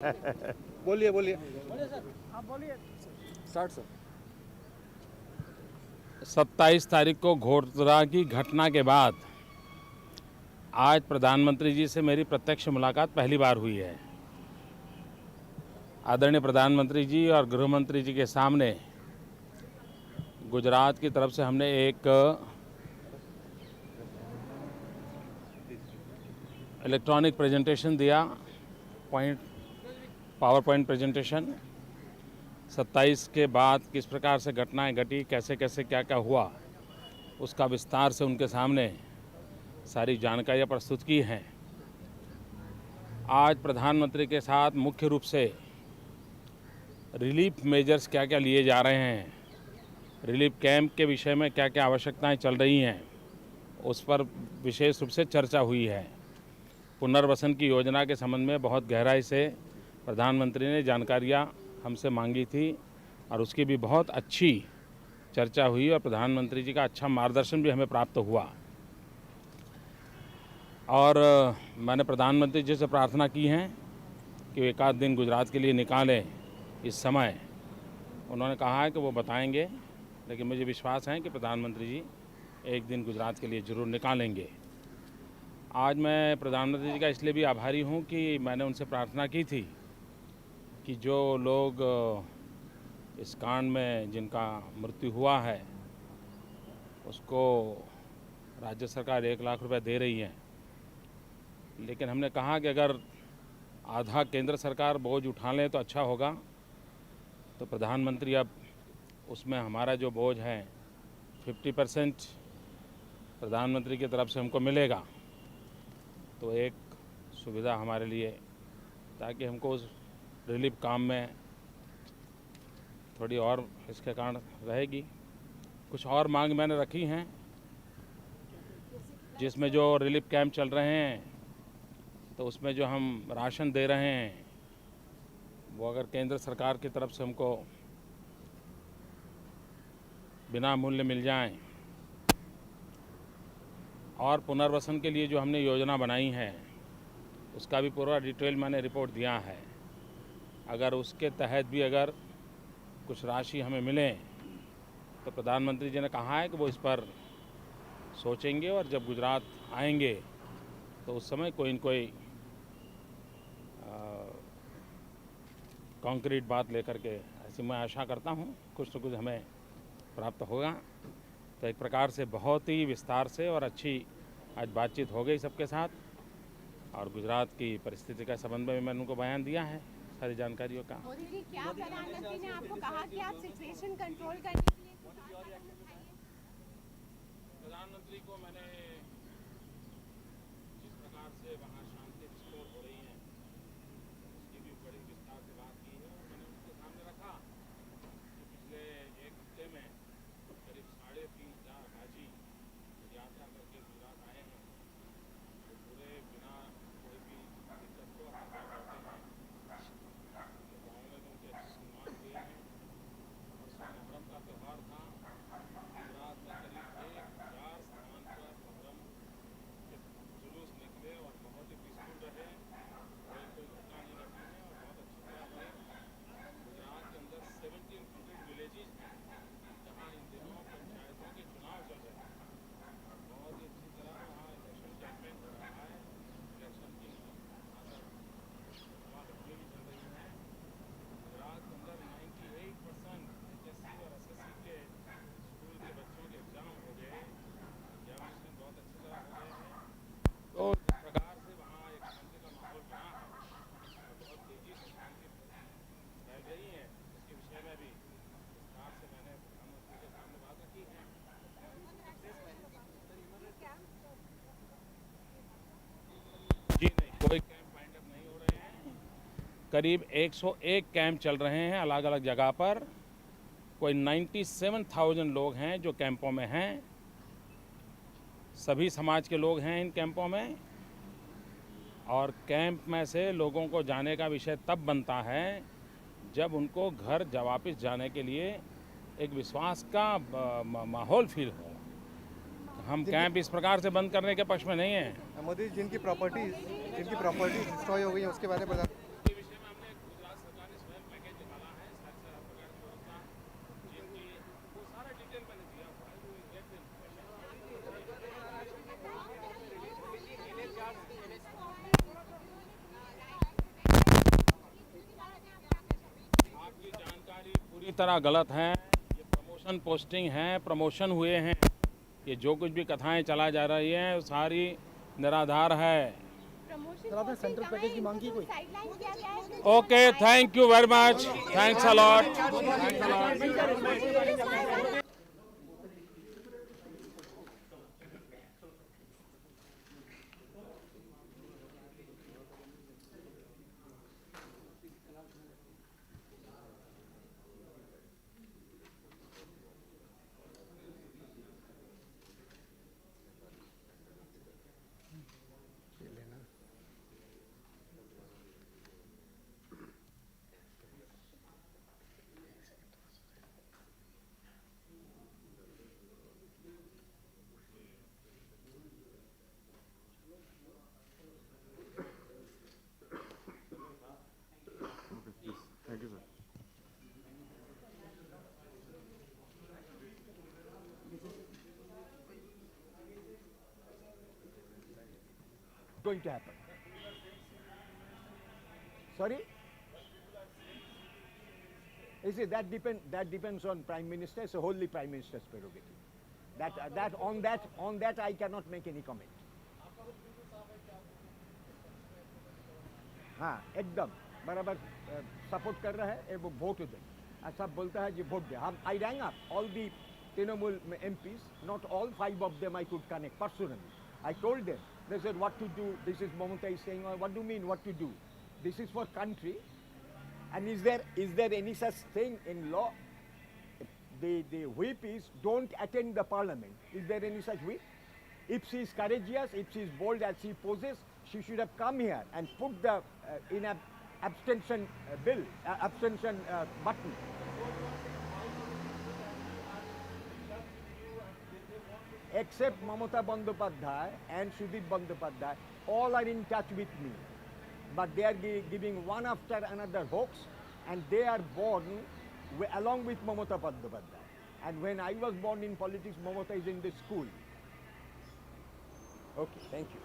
बोलिए बोलिए सर, आप बोलिए। Start sir. 27 तारीख को घोड़दरा की घटना के बाद आज प्रधानमंत्री जी से मेरी प्रत्यक्ष मुलाकात पहली बार हुई है। आदरणीय प्रधानमंत्री जी और गृह मंत्री जी के सामने गुजरात की तरफ से हमने एक इलेक्ट्रॉनिक प्रेजेंटेशन दिया, पावर पॉइंट प्रेजेंटेशन। 27 के बाद किस प्रकार से घटनाएं घटी, कैसे कैसे क्या क्या हुआ, उसका विस्तार से उनके सामने सारी जानकारियाँ प्रस्तुत की हैं। आज प्रधानमंत्री के साथ मुख्य रूप से रिलीफ मेजर्स क्या क्या लिए जा रहे हैं, रिलीफ कैंप के विषय में क्या क्या आवश्यकताएं चल रही हैं, उस पर विशेष रूप से चर्चा हुई है। पुनर्वसन की योजना के संबंध में बहुत गहराई से प्रधानमंत्री ने जानकारियां हमसे मांगी थी और उसकी भी बहुत अच्छी चर्चा हुई और प्रधानमंत्री जी का अच्छा मार्गदर्शन भी हमें प्राप्त हुआ। और मैंने प्रधानमंत्री जी से प्रार्थना की है कि एक आध दिन गुजरात के लिए निकालें इस समय। उन्होंने कहा है कि वो बताएंगे, लेकिन मुझे विश्वास है कि प्रधानमंत्री जी एक दिन गुजरात के लिए ज़रूर निकालेंगे। आज मैं प्रधानमंत्री जी का इसलिए भी आभारी हूँ कि मैंने उनसे प्रार्थना की थी कि जो लोग इस कांड में जिनका मृत्यु हुआ है उसको राज्य सरकार 1 लाख रुपए दे रही है, लेकिन हमने कहा कि अगर आधा केंद्र सरकार बोझ उठा लें तो अच्छा होगा। तो प्रधानमंत्री अब उसमें हमारा जो बोझ है 50% प्रधानमंत्री की तरफ से हमको मिलेगा, तो एक सुविधा हमारे लिए, ताकि हमको उस रिलीफ काम में थोड़ी और इसके कारण रहेगी। कुछ और मांग मैंने रखी हैं, जिसमें जो रिलीफ कैंप चल रहे हैं तो उसमें जो हम राशन दे रहे हैं वो अगर केंद्र सरकार की तरफ से हमको बिना मूल्य मिल जाएं, और पुनर्वसन के लिए जो हमने योजना बनाई है उसका भी पूरा डिटेल मैंने रिपोर्ट दिया है। अगर उसके तहत भी अगर कुछ राशि हमें मिले तो प्रधानमंत्री जी ने कहा है कि वो इस पर सोचेंगे और जब गुजरात आएंगे तो उस समय कोई न कोई कॉन्क्रीट बात लेकर के, ऐसी मैं आशा करता हूँ कुछ न कुछ हमें प्राप्त होगा। तो एक प्रकार से बहुत ही विस्तार से और अच्छी आज बातचीत हो गई सबके साथ, और गुजरात की परिस्थिति का संबंध में मैंने उनको बयान दिया है सारी जानकारियों का। मोदी जी, क्या प्रधानमंत्री ने आपको कहा कि आप सिचुएशन कंट्रोल करने के लिए कुछ और कदम उठाइए? प्रधानमंत्री को मैंने जिस प्रकार से वहाँ शांति रिस्टोर हो रही है उसकी भी बड़ी विस्तार से बात की है। मैंने उनके सामने रखा कि पिछले एक हफ्ते में करीब 3,500 हाजी यात्रा करके गुजरात आए हैं, तो पूरे बिना कोई भी दिक्कत को अपने घर लौटे हैं। तो गाँव में तो उनके अच्छे सम्मान हुए हैं। और मुहर्रम का त्यौहार था, गुजरात में करीब 1,000 स्थान पर मुहर्रम के जुलूस निकले और बहुत ही पीसफुल रहे, कोई घटना नहीं घटी है और बहुत अच्छी तरह हुए। गुजरात के अंदर 1700 विलेजेस हैं जहाँ इन दिनों पंचायतों के चुनाव चल रहे हैं। बहुत ही अच्छी तरह वहाँ इलेक्शन कैंपेन हो रहा है, इलेक्शन की सभा भी चल रही है। गुजरात के अंदर 98% HSC और SSC के स्कूल के बच्चों के एग्ज़ाम हो गए, एग्जामिनेशन बहुत अच्छी तरह हो गए हैं। तो इस प्रकार से वहाँ एक शांति का माहौल बना है और बहुत तेज़ी से शांति फैल रही है। इसके विषय में भी विस्तार से मैंने प्रधानमंत्री के सामने बात रखी है। जी नहीं, कोई कैंप वाइंड अप नहीं हो रहे हैं। करीब 101 कैंप चल रहे हैं अलग अलग जगह पर। कोई 97,000 लोग हैं जो कैंपों में हैं। सभी समाज के लोग हैं इन कैंपों में, और कैंप में से लोगों को जाने का विषय तब बनता है जब उनको घर वापस जाने के लिए एक विश्वास का माहौल फील हो। हम कैंप इस प्रकार से बंद करने के पक्ष में नहीं हैं। मोदी जी, जिनकी प्रॉपर्टीज डिस्ट्रॉय हो गई है उसके बारे में बता। उसके विषय में हमने एक पूरी तरह गलत है। ये प्रमोशन पोस्टिंग है, प्रमोशन हुए हैं। ये जो कुछ भी कथाएं चला जा रही हैं वो सारी निराधार है। प्रमोशन आपने सेंट्रल पैकेज की मांग की कोई? साइडलाइन किया गया है। Okay, thank you very much, thanks a lot. Thank you, sir. Going to happen. Sorry? You see, that depends on Prime Minister. It's a wholly Prime Minister's prerogative. On that I cannot make any comment. हाँ एकदम बराबर support कर रहा है वो vote दे सब बोलता है जी वोट दे हम I rang up all the Trinamool MPs, not all 5 of them I could connect personally. I told them, they said what to do, this is Mamata is saying, what do you mean what to do? This is for country, and is there any such thing in law? The whip is don't attend the parliament. Is there any such whip? If she is courageous, if she is bold as she poses, she should have come here and put the abstention bill, abstention button. Except Mamata Bandyopadhyay and Sudip Bandyopadhyay, all are in touch with me. But they are giving one after another hoax, and they are born along with Mamata Bandyopadhyay. And when I was born in politics, Mamata is in the school. Okay, thank you.